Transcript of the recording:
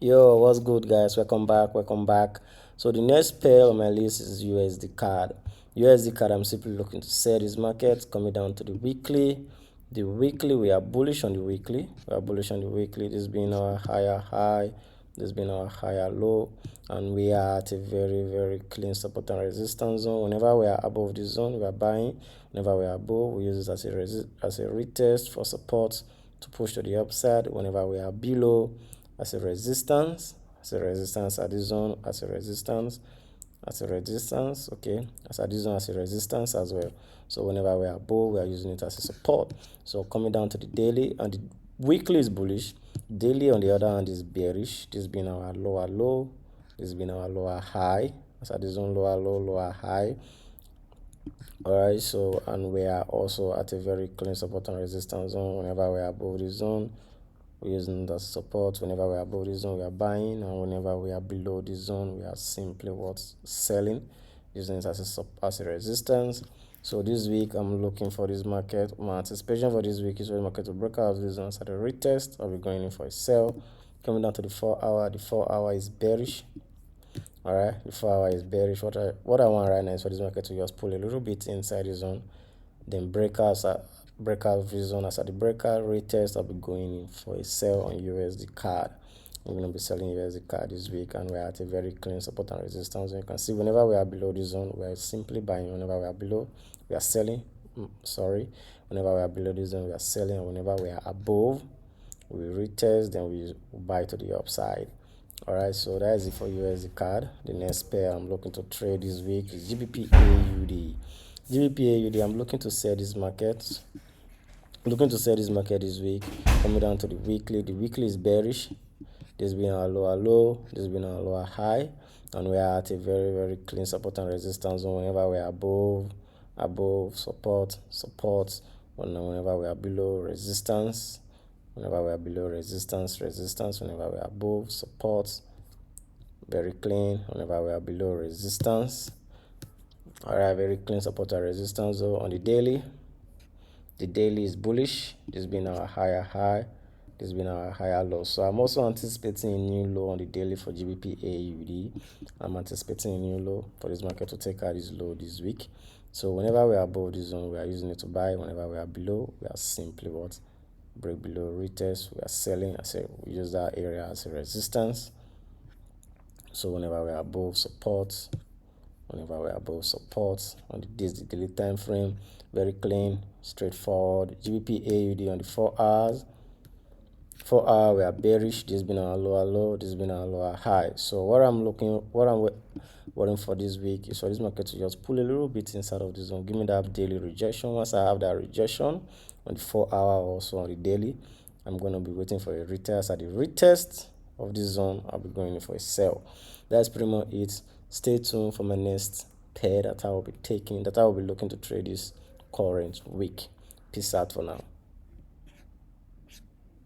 Yo, what's good, guys? Welcome back. So the next pair on my list is USD card. USD card, I'm simply looking to sell this market. Coming down to the weekly. The weekly, we are bullish on the weekly. We are bullish on the weekly. This being our higher high, this being our higher low, and we are at a very clean support and resistance zone. Whenever we are above this zone, we are buying. Whenever we are above, we use it as a retest for support to push to the upside. Whenever we are below, as a resistance at this zone, okay, as at this zone as a resistance as well. So whenever we are above, we are using it as a support. So coming down to the daily, and the weekly is bullish. Daily on the other hand is bearish. This being our lower low, this being our lower high. As at this zone, lower low, lower high. Alright, so and we are also at a very clean support and resistance zone. Whenever we are above this zone, we're using the support. Whenever we are above this zone, we are buying, and whenever we are below this zone, we are simply selling, using it as a resistance. So this week, I'm looking for this market. My anticipation for this week is for the market to break out of this zone at a retest. I'll be going in for a sell. Coming down to the 4 hour, the 4 hour is bearish. All right, the 4 hour is bearish. What I want right now is for this market to just pull a little bit inside the zone, then breakout of the zone. As at the breakout retest, I'll be going in for a sell on USD card. I'm going to be selling USD card this week, and we're at a very clean support and resistance. You can see whenever we are below the zone, we are simply buying. Whenever we are below, we are selling. Whenever we are below the zone, we are selling, and whenever we are above, we retest, then we buy to the upside. Alright, so that is it for USD card. The next pair I'm looking to trade this week is GBPAUD. GBPAUD, I'm looking to sell this market. This week. Coming down to the weekly. The weekly is bearish. This being our lower low, this being our lower high, and we are at a very clean support and resistance zone. Whenever we are above support. Whenever we are below resistance. Whenever we are below resistance. Whenever we are above support, very clean. Whenever we are below resistance, alright, very clean support and resistance. So on the daily is bullish. This being our higher high, this being our higher low. So I'm also anticipating a new low on the daily for GBPAUD. I'm anticipating a new low for this market to take out this low this week. So whenever we are above this zone, we are using it to buy. Whenever we are below, we are simply break below retest, we are selling. We use that area as a resistance. So whenever we are above support, on the daily time frame, very clean, straightforward. GBPAUD on the 4 hours. 4 hour, we are bearish. This has been our lower low, this has been our lower high. So what I'm waiting for this week is for this market to just pull a little bit inside of this zone. Give me that daily rejection. Once I have that rejection on the 4 hour, also on the daily, I'm going to be waiting for a retest. At the retest of this zone, I'll be going in for a sell. That's pretty much it. Stay tuned for my next pair that I will be looking to trade this current week. Peace out for now.